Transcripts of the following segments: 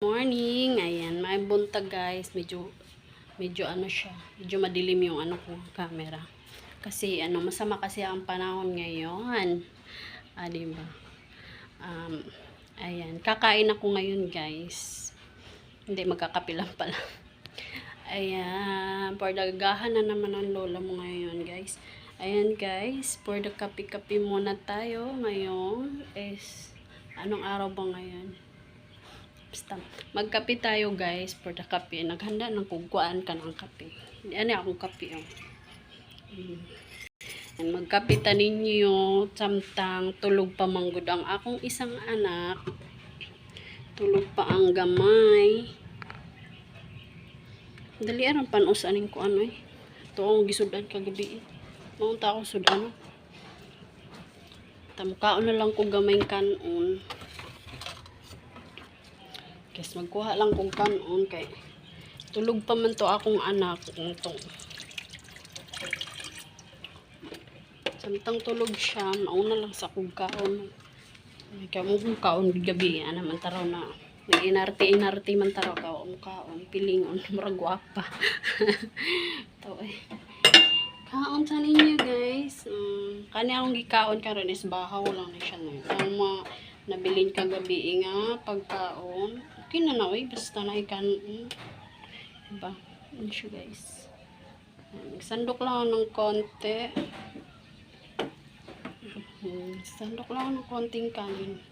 Morning, ayan, may buntag guys, medyo ano siya, medyo madilim yung ano ko, camera. Kasi masama kasi ang panahon ngayon. Diba? Um, ayan, kakain ako ngayon guys. Hindi, magkakape lang pala. Ayan, for dagahan na naman ang lola mo ngayon guys. Ayan guys, for the kape-kape muna tayo ngayon. Anong araw ba ngayon? Basta, magkape tayo guys for the kape. Naghanda ng kugkuan ka ng kape. Ano akong kape oh. Magkape ta ninyo samtang tulog pa manggod ang akong isang anak. Tulog pa ang gamay. Dali arang panos aning ko ano eh. Ito ang gisudan kagabi eh. Maunta ako sudan. Tamkaon na lang ko gamay kanon. Guys, magkuha lang kong kanon kay tulog pa man to akong anak. Samtang tulog siya, mauna lang sa kong kaon. May kamong kaon gabi, naman taraw na. May inarte man taraw kaon, pilingon, murag gwapa. Ito eh. Kaon sa ninyo guys. Kani akong gikaon karon is bahaw lang na siya no. Ang mga nabilin kagabi nga pagkaon. Okay na na basta na ikanon. Diba? Ano siya guys. Sandok lang ng konti. Sandok lang ng konting kanin.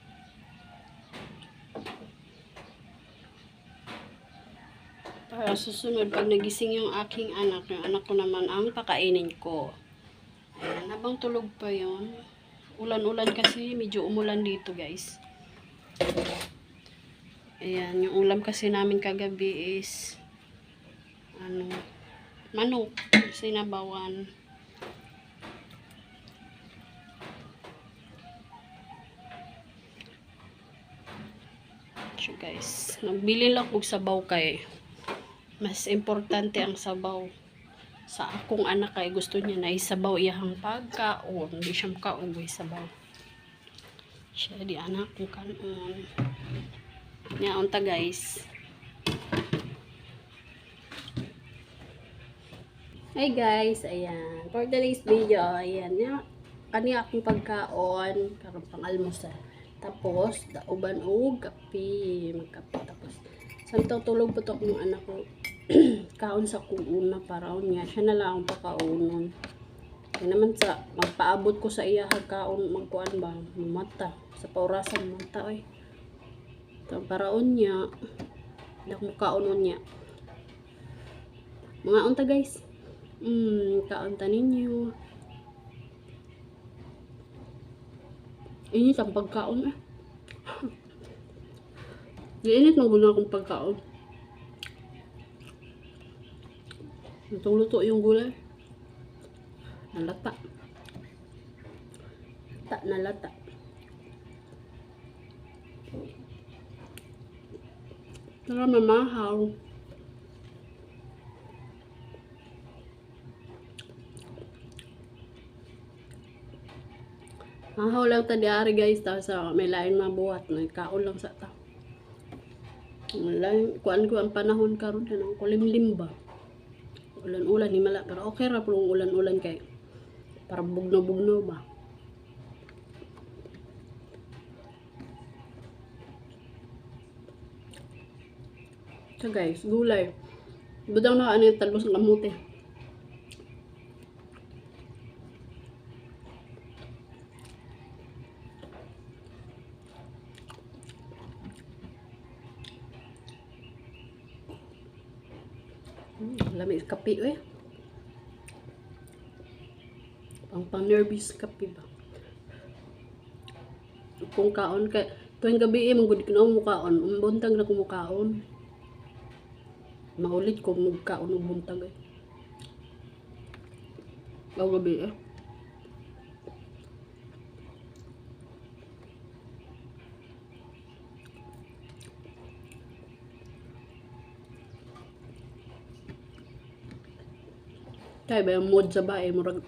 Para susunod, pag nagising yung aking anak, yung anak ko naman ang pakainin ko. Ayan, habang tulog pa yon. Ulan-ulan kasi, medyo umulan dito guys. Ayan, yung ulam kasi namin kagabi is manok, sinabawan. So guys, nagbili lang kong sabaw kay mas importante ang sabaw sa akong anak kay gusto niya na isabaw iyang pagkaon, hindi siya makaon sabaw. Siya di anak kong kanon. Nya unta guys. Hi guys, ayan. For today's video, ayan nya kani akong pagkaon karon pang almusal. Tapos dauban og kape, magkape tapos samtang tulog pa to akong anak ko. Kaon sa kuuna para niya siya na lang ang pakaunon. Kaya naman sa magpaabot ko sa iya kaon magkuan ba mata sa paurasan mata oy. Ito paraon niya. Dak mo kaunon niya. Mga unta guys. Kaon ta ninyo. Ini ang pagkaon eh. Giinit ng guna akong pagkaon. Lutong-luto yung gulay. Nalata. Nalata. Pero mamahaw. Mahaw lang ta diari guys. Tapos may lain mabuhat. Nagkaon lang sa ta. Kuan ko ang panahon karon kanang kulimlim ba. Ulan-ulan ni mala pero okay ra pulong ulan-ulan kay para bugno-bugno ba. So guys, gulay. Budang na ano yung talbos ng kamote. Lamig kape eh. Pang nervous kape ba. Kung kaon kay tuwing gabi manggod ko mukaon, buntag na ko mukaon. Maulit ko magkaon og buntag eh. Gabi eh. Kaya ba yung mood sa bae, murag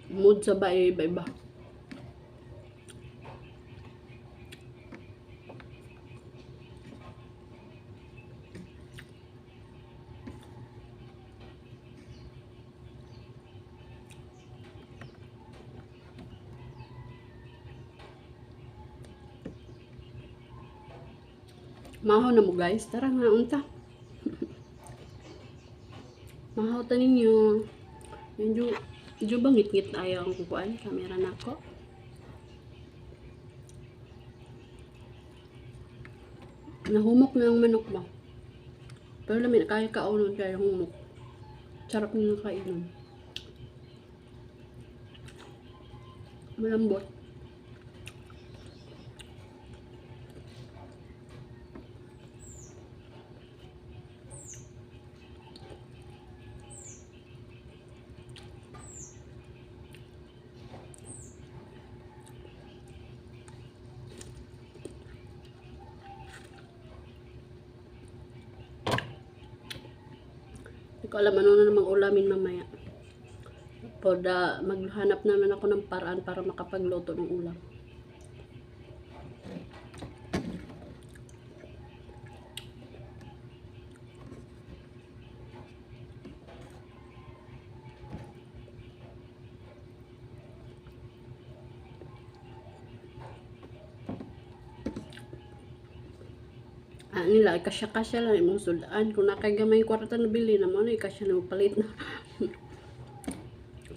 mood sa bae, iba-iba. Maho na mo guys. Tara nga, unta. Maho ta ninyo. Medyo bangit-ngit ayaw ang kukuan. Kamera na ko. Nahumok na ang manok ba? Pero lamin, kaya kaunon kaya humok. Sarap nyo kainom. Malambot. Hindi ko alam ano na namang ulamin mamaya. Maghanap naman ako ng paraan para makapagluto ng ulam. Nila, kasya-kasya lang imong sudan. Kung nakaigamay kwarta na bili naman, kasya na palit na.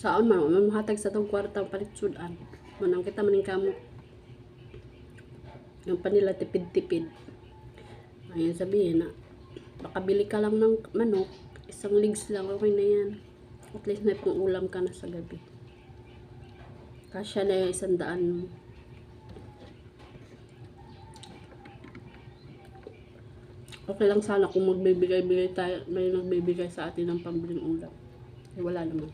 Saan man, mamatag sa tong kwarta palit sudan. Manang kita maning kamo. Yung panila tipid-tipid. Ayun sabihin na, makabili ka lang ng manok, isang legs lang, okay na yan. At least may pang ulam ka na sa gabi. Kasya na yung 100 mo. Okay lang sana kung magbibigay-bigay tayo, may nagbibigay sa atin ng pambiling ulam. Wala naman.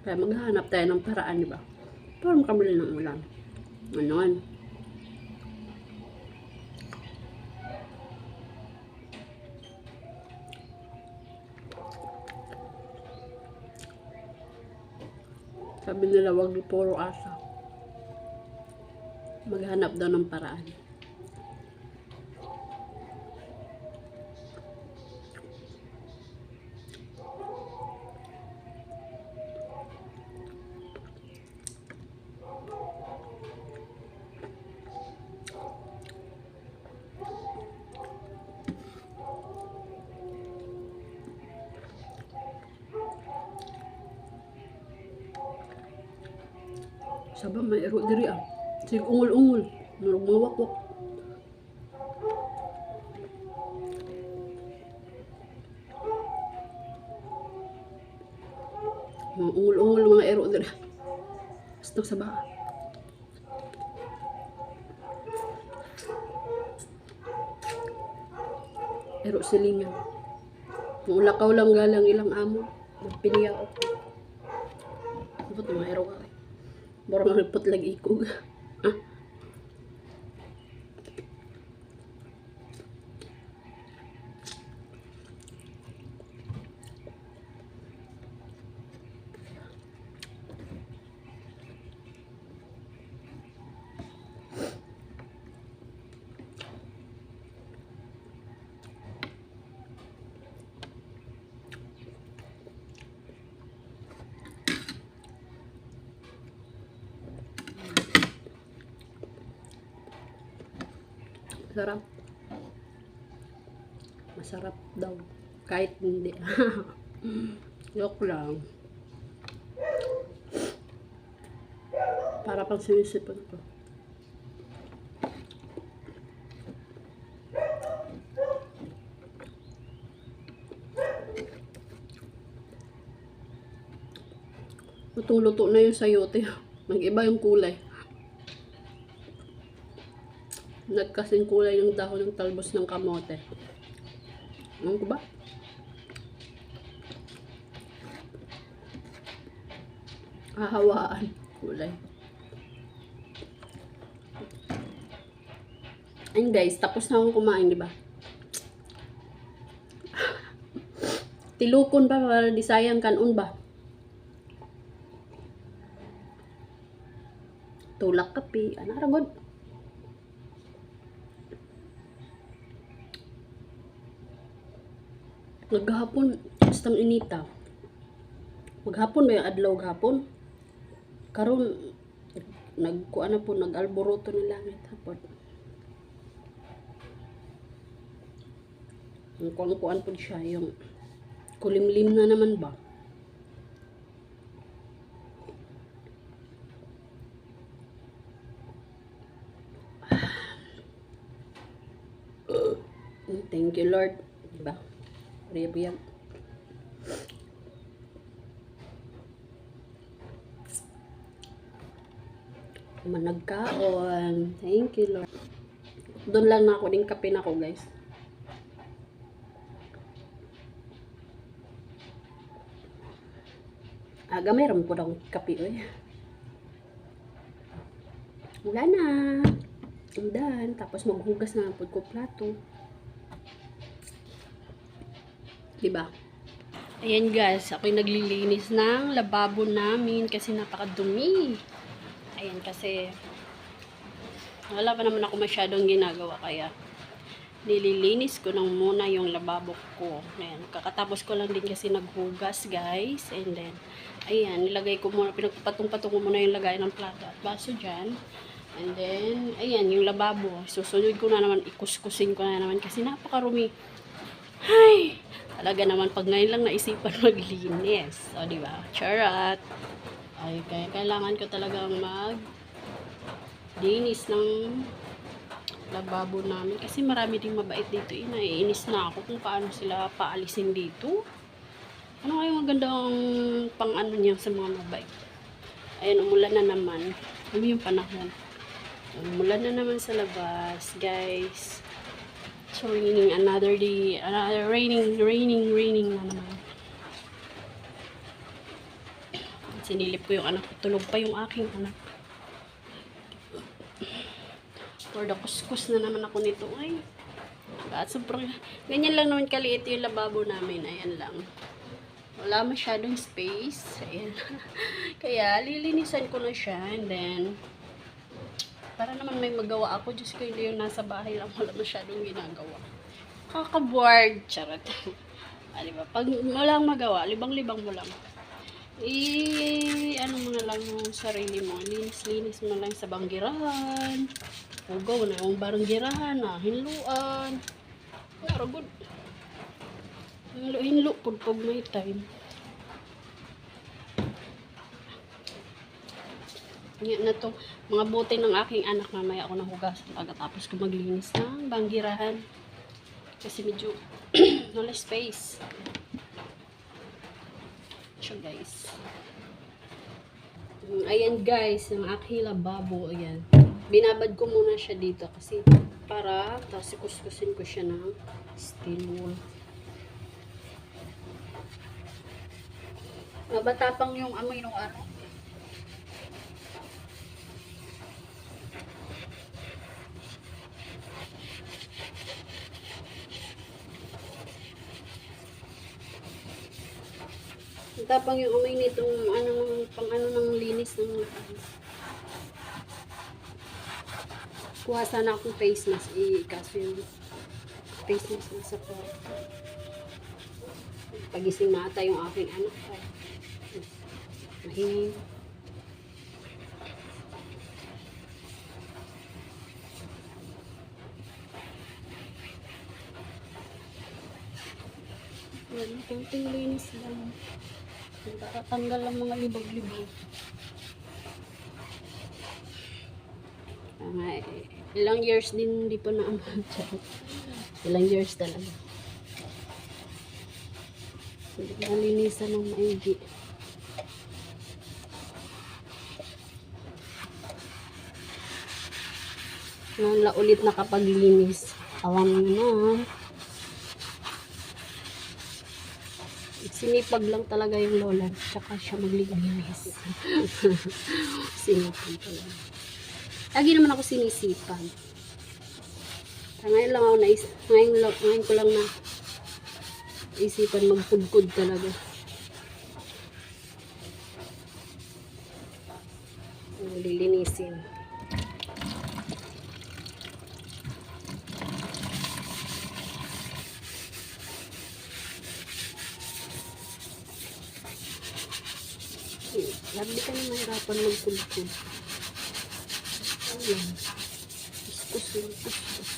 Kaya maghanap tayo ng paraan, di ba? Para makabili ng ulam. Ganon. Sabi nila, wag puro asa. Maghanap daw ng paraan. Saba may ero diri ah. Sig ungol-ungol, murag mawakwak. Mga ungol-ungol mga ero diri. Basta sa baa. Ero silingan. Mulakaw lang galang ilang amo. Piniyaok. Ano to mga ero ka? Borong ripot lagi ikog. Sarap. Masarap daw. Kahit hindi. Joke lang. Para pang sinisipon ko. Lutong-luto na yung sayote. Mag-iba yung kulay. Nagkasing kulay ng dahon ng talbos ng kamote. Ano ko ba? Hahawaan. Kulay. Ayun guys, tapos na akong kumain, di ba? Tilukon pa para di sayang kanon ba? Tulak kape. Ano ragod? Maghapon, bastang inita. Maghapon may adlaw gahapon. Karon nagkuan na po, nag-alboroto ng langit hapon. Ang kuan po siya, yung kulimlim na naman ba? Thank you, Lord. Diba? Riyab-yab. Managkaon. Thank you, Lord. Doon lang na ako din kape na ko, guys. Gamay ram po akong kape, oy. Wala na. Undan. Tapos maghugas na po ko plato. Diba? Ayan guys, ako'y naglilinis ng lababo namin kasi napakadumi. Ayan kasi wala pa naman ako masyadong ginagawa kaya nililinis ko nang muna yung lababo ko. Ayan, kakatapos ko lang din kasi naghugas guys. And then, ayan, nilagay ko muna, pinagpatong-patong ko muna yung lagay ng plato at baso dyan. And then, ayan, yung lababo. Susunod ko na naman, ikuskusin ko na naman kasi napakarumi. Ay! Talaga naman, pag ngayon lang naisipan maglinis. O, diba? Charot! Ay, kaya kailangan ko talagang maglinis ng lababo namin. Kasi marami ding mabait dito. Naiinis na ako kung paano sila paalisin dito. Ano kayong magandang pang-ano niya sa mga mabait? Ayan, umulan na naman. Ano yung panahon? Umulan na naman sa labas, guys. So, raining another day. Raining na naman. Sinilip ko yung anak ko. Tulog pa yung aking anak. For the kuskus na naman ako nito. Ay, at sobrang, ganyan lang naman kaliit yung lababo namin. Ayan lang. Wala masyadong space. Ayan. Kaya, lilinisan ko na siya. And then, para naman may magawa ako. Diyos ko, hindi yung nasa bahay lang. Wala masyadong ginagawa. Kaka-bored. Charot. Diba? Pag walang magawa, libang-libang mo lang. Ano mo na lang yung sarili mo. Linis-linis mo lang sa banggirahan. Hugaw na yung banggirahan. Hinluan. Pero good. Hinlo po pag may time. Yan na to. Mga bote ng aking anak, mamaya ako nahugasan pagkatapos ko maglinis ng banggirahan. Kasi medyo wala space. So guys. Ayan guys, yung aking lababo. Ayan. Binabad ko muna siya dito kasi para tapos kuskusin ko siya ng steel wool. Mabatapang yung amoy ng ano. Tapang yung umay nitong pang ano ng linis ng kuha sana akong face mask kaso yung face mask nasa ko pagising na ata yung aking anak mahingin konting linis lang. Tatanggal ang mga libag-libag. Ilang years din hindi pa naamon. Ilang years talaga. Nalinisan ng maigi. Nala ulit nakapaglinis. Awang na. Sinipag lang talaga yung lola. Tsaka siya maglinis. Sinipag talaga. Lagi naman ako sinisipag. Ngayon lang ako ngayon ko lang na isipan magpudpud talaga. Lilinisin. Labi ka na mahirapan magkulkul. Ayan. Kuskus lang, kuskus.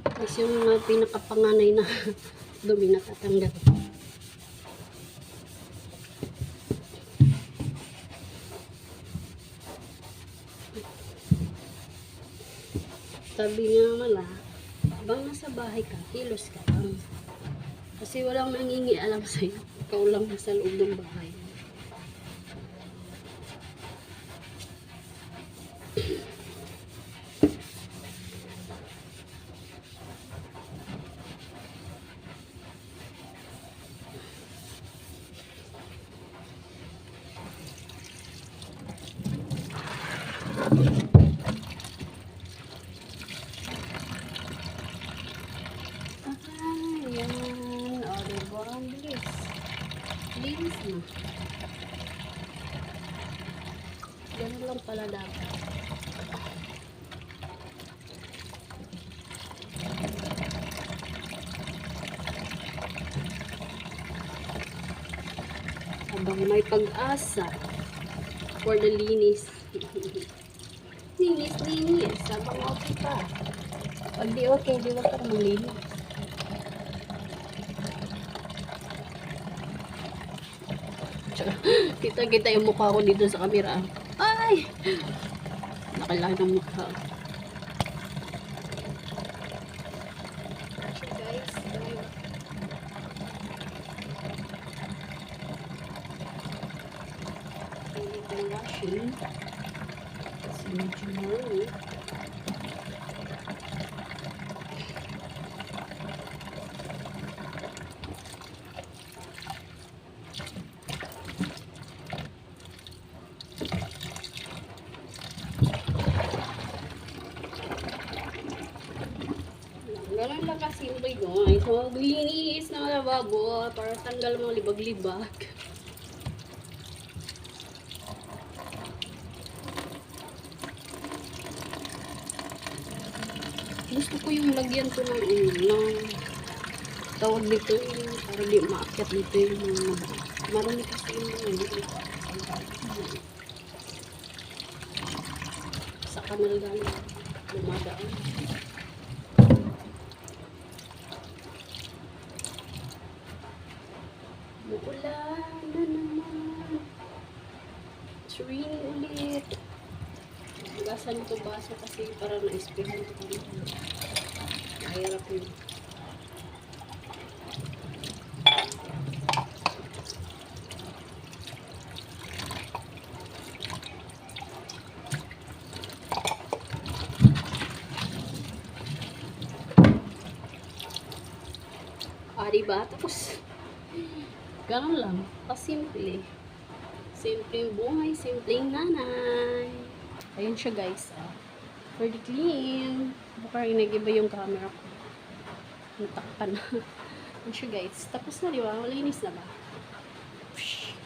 Tapos yung mga pinakapanganay na dumi natatanggal. Sabi niya mala, bang nasa bahay ka, kilos ka lang. Kasi walang nangingialam sa'yo. Ikaw lang nasa loob ng bahay. Ayan. O, diba? Ang bilis. Linis na. Ganun lang pala dapat. Habang may pag-asa for the linis. Linis. Habang okay pa. Pag di okay, di wag ka naman linis. Kita-kita yung mukha ko dito sa camera. Ay! Nakailangan ng mukha. So guys, I'm washing. Kasi medyo marami. Ganun lang kasi yung guys. Maglinis ng lababo para tanggal mga libag-libag. Gusto ko yung lagyan ko ng tawag dito para di maakyat dito yung marami kasi yung sa kanal galing lumadaan. Uulan na naman. It's raining ulit. Gasan ko baso kasi para na-espihan ko kami. Mahirap yun. Diba? Tapos ganun lang, pasimple. Simpleng buhay, simpleng nanay. Ayun siya guys, pretty clean. Baka nag-iba yung camera ko. Natakpan na. Ayun siya guys. Tapos na, di ba? Malinis na ba?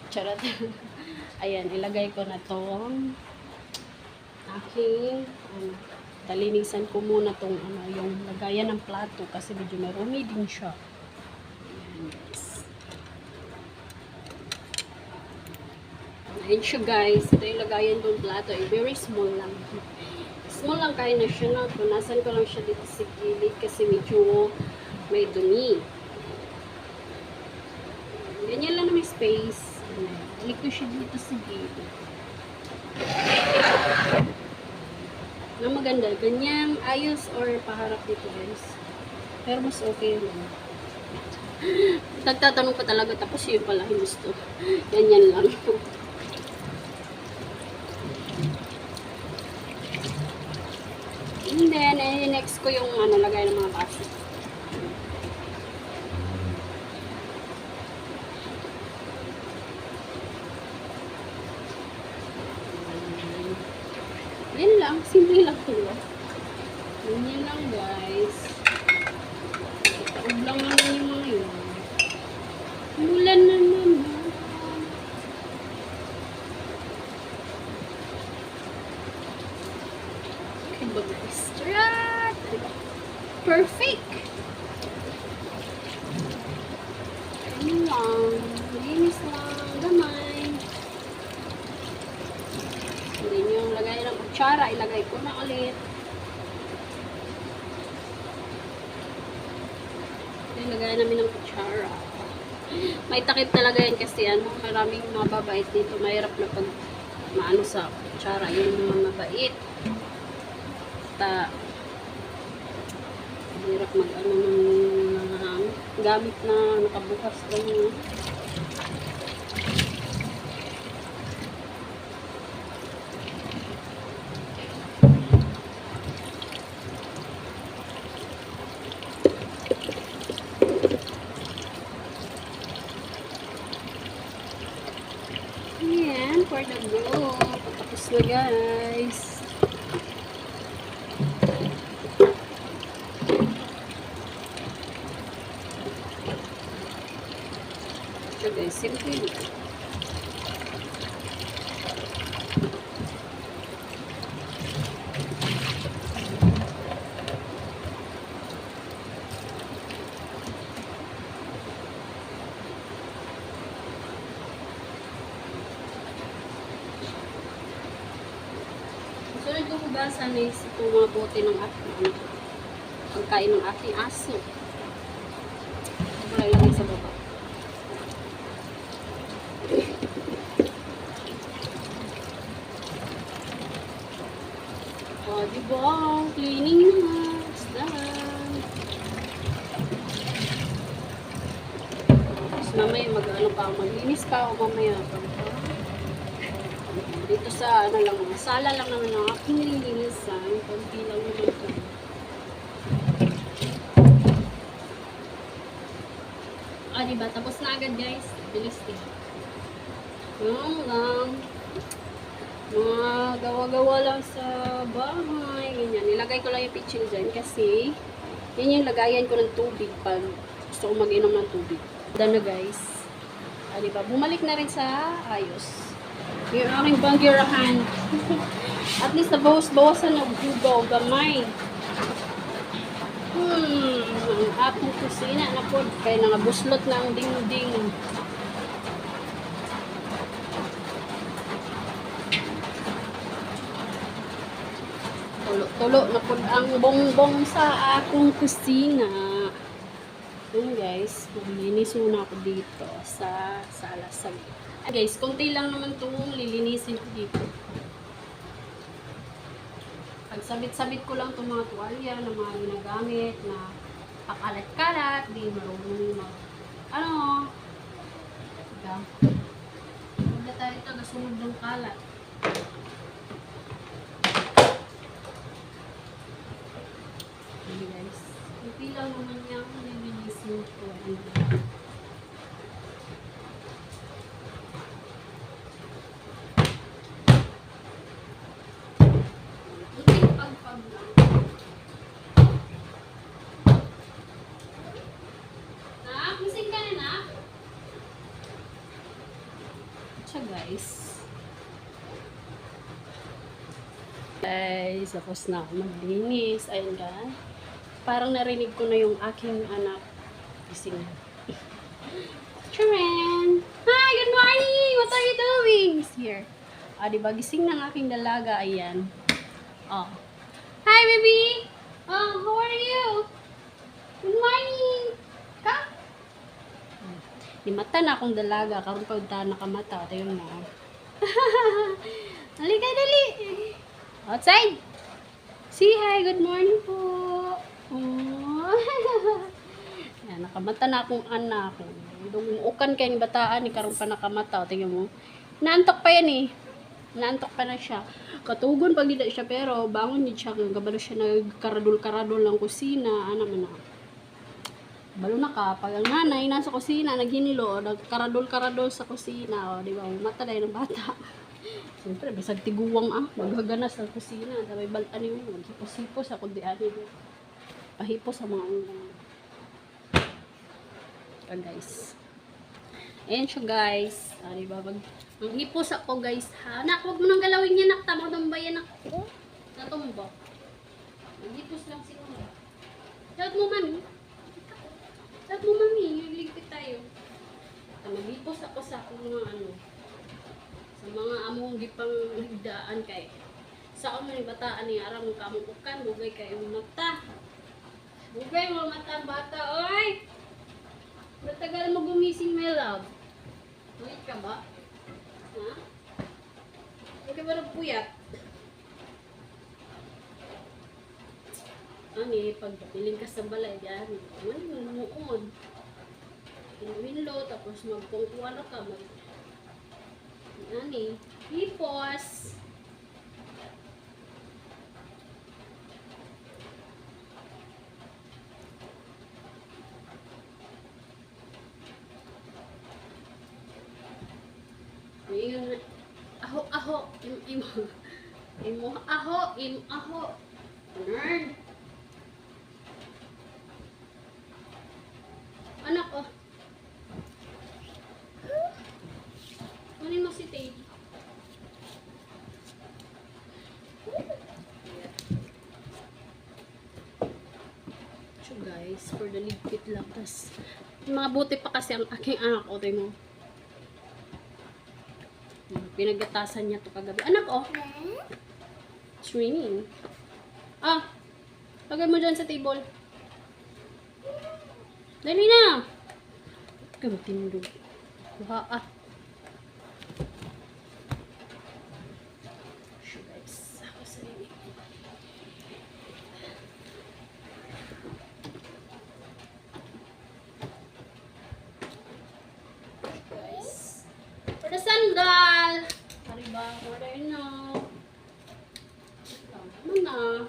Charot. Ayan, ilagay ko na tong aking talinisan ko muna tong yung lagayan ng plato kasi medyo marumi din siya. Ayan siya guys. Ito yung lagayan ng plato. Very small lang. Small lang kaya na siya na. Punasan ko lang siya dito sa gilid kasi medyo may dumi. Ganyan lang na may space. Balik ko siya dito sa gilid. Na maganda. Ganyan ayos or paharap dito guys. Pero mas okay lang. Nagtatanong pa talaga tapos yun pala yung gusto. Ganyan lang. And then, next ko yung lagay ng mga baso. Yan lang, simple lang ito. Yan lang guys. Taob lang naman yung mga yun. Mulan na naman. Perfect! lang. Linis lang. Gamay. Hindi nyo yung lagay ng kutsara. Ilagay ko na ulit. Ilagay namin ng kutsara. May takip talaga yan kasi maraming mababait dito. Mahirap na pag maano sa kutsara. Yung mga mabait. Mahirap mag-ano ng gamit na nakabukas lang yun. Ayan, for the go. Patapos na guys. So guys, simple lang. Sunod ko hugasan is itong mga bote ng aking pagkain ng aking aso. Wala ilagay sa baba. O, diba? Cleaning na. It's done. Tapos mamaya mag-ano pa, maglinis pa ako mamaya. Dito sa sala lang naman ang aking nilinisan. Kunti lang naman ito. Diba? Tapos na agad guys. Bilis din. Yung lang. Mga gawa-gawa lang sa bahay. Ganyan. Nilagay ko lang yung pitching dyan kasi yun yung lagayan ko ng tubig pag gusto ko mag-inom ng tubig. Done na guys. Diba? Bumalik na rin sa ayos. Yung aking banggirahan. At least nabawas-bawasan ng hugaw, gamay. Ang aking kusina na po. Kaya nangabuslot na ang ding-ding. Tulo na po ang bongbong sa akong kusina. Yun guys, maglinis muna ako dito sa salasag. Guys, konti lang naman itong lilinisin ko dito. Pagsabit-sabit ko lang itong mga tuwalya na mga ginagamit na pakalat-kalat, di marunong mag huwag na tayo tagasunod ng kalat. Okay guys, konti lang naman yung lilinisin ko. Guys, tapos na ako maglinis. Ayun guys. Parang narinig ko na yung aking anak gising. Charan! Hi! Good morning! What are you doing? He's here. Diba? Gising ng aking dalaga. Ayan. Oh. Hi, baby! Oh, how are you? Good morning! Come! Limata na akong dalaga. Karoon pa yung nakamata. Tingnan mo. Halika, dali! Outside! Say hi! Good morning po! Oh. Yan, nakamata na akong anak. Dumuukan kayo ng bataan. Karoon pa nakamata. Tingnan mo. Naantok pa yan eh. Naantok pa na siya. Katugon pag hindi siya pero bangon din siya. Gabalo siya nagkaradol-karadol ng kusina. Ano man na. Balo na ka. Pag ang nanay nasa kusina, naghinilo, nagkaradol-karadol sa kusina. O, di ba? Mata na ng bata. Siyempre, bisag tiguwang maghaganas sa kusina. Sabay balaan yun. Maghipos-hipos ako di ani. Pahipos sa mga guys. Ayan siya guys. Diba? Ang hipos ako guys ha. Anak, huwag mo nang galawin niya nak. Tama ng bayan ako. Natumba. Ang hipos lang siguro. Shout mo mami. Shout mo mami. Ligpit tayo. nagipos ako sa akong mga ano, sa mga among gipang higdaan kay sa ako man bataan ni aram mo kamukukan bugay kay imong mata. Bugay mo mata ang bata, oy. Matagal mo gumising, my love. Wait ka ba? Ha? Hindi ka ba nagpuyat? Ani, pag piling ka sa balay, yan. Ano, mamuod. Winlow, tapos magpungkuan ka. Ani, hipos. Ngayon, aho, imo, aho. Nerd. Anak, oh. Kunin mo si Tay. So guys, for the ligpit lang. Tas, mga buti pa kasi ang aking anak, o tayo mo. Pinagatasan niya to kagabi. Anak, oh. It's raining. Ah, lagay mo dyan sa table. Dali na. Gamitin mo. Kuha, ah. So guys, ako sa rin. Guys, for the sandal. Arriba, order now. Mana?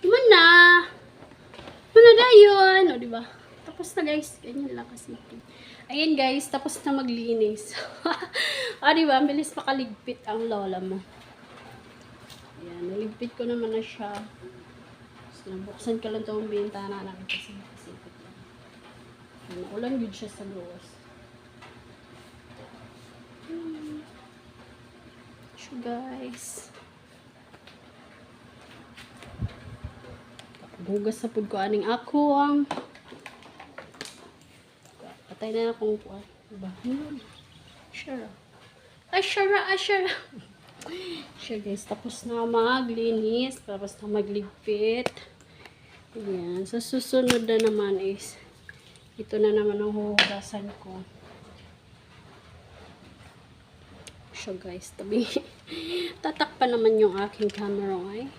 Mana? Mana na yun? O, diba? Tapos na guys. Ganyan lang kasi. Ayan guys, tapos na maglinis. O, diba? Ang bilis makaligpit ang lola mo. Ayan, naligpit ko naman na siya. So, nabuksan ka lang itong bintana namin kasi nakasipit lang. Ulan good siya sa gawas. So guys, bugas sa pud ko aning ako ang patay na akong kuha. Diba? Sure. Sure guys, tapos na maglinis, tapos na magligpit. Ayan. Sa susunod na naman is ito na naman ang huhugasan ko. So guys, tabi tatakpan naman yung aking camera ay.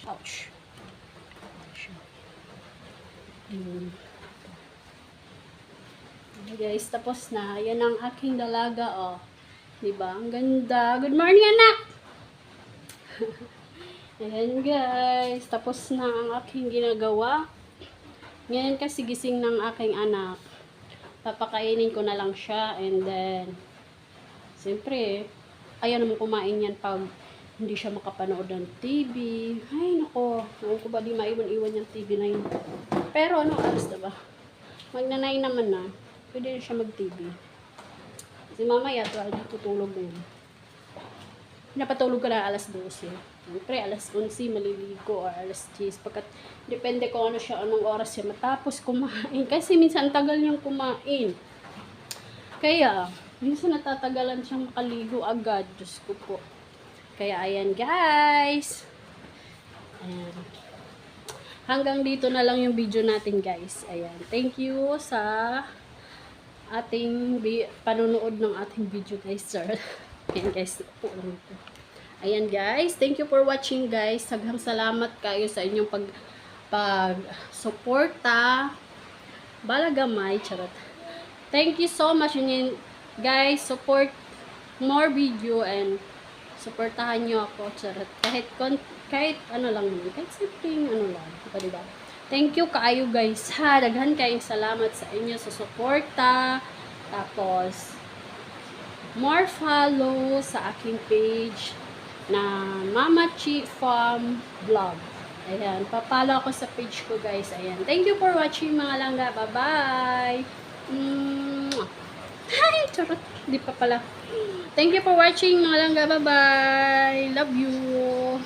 Ouch. Okay guys, tapos na. Yan ang aking dalaga, oh. Diba? Ang ganda. Good morning, anak! Ayan guys, tapos na ang aking ginagawa. Ngayon kasi gising ng aking anak. Papakainin ko na lang siya and then siyempre, ayaw naman kumain yan pag hindi siya makapanood ng TV. Ay, nako. Ayaw ko ba di maiwan-iwan yung TV na yun. Pero, ano oras na ba? Magnanay naman na. Pwede na siya mag-TV. Kasi mamaya, tutulog na yun. Pinapatulog ka na alas 12. Siyempre, alas 11 maliligo or alas 10. Pagkat, depende kung ano siya, anong oras siya matapos kumain. Kasi minsan, tagal niyang kumain. Kaya, minsan natatagalan siyang makaligo agad. Diyos ko po. Kaya ayan guys. Ayan. Hanggang dito na lang yung video natin guys. Ayan. Thank you sa ating panonood ng ating video guys, sir. Ayan guys. Ayan guys. Thank you for watching guys. Saghang salamat kayo sa inyong pag-suporta. Balagamay. Charot. Thank you so much. Guys, support more video and supportahan nyo ako, charot. Kahit ano lang naman, kahit simpleng ano lang, diba? Thank you kaayo guys, ha. Daghan kayong salamat sa inyo sa suporta. Tapos, more follow sa aking page na Mama Chi Farm Vlog. Ayan, papalo ako sa page ko guys. Ayan, thank you for watching mga langga. Bye-bye! Hi! Charot! Di pa pala. Thank you for watching mga langga. Bye-bye! Love you!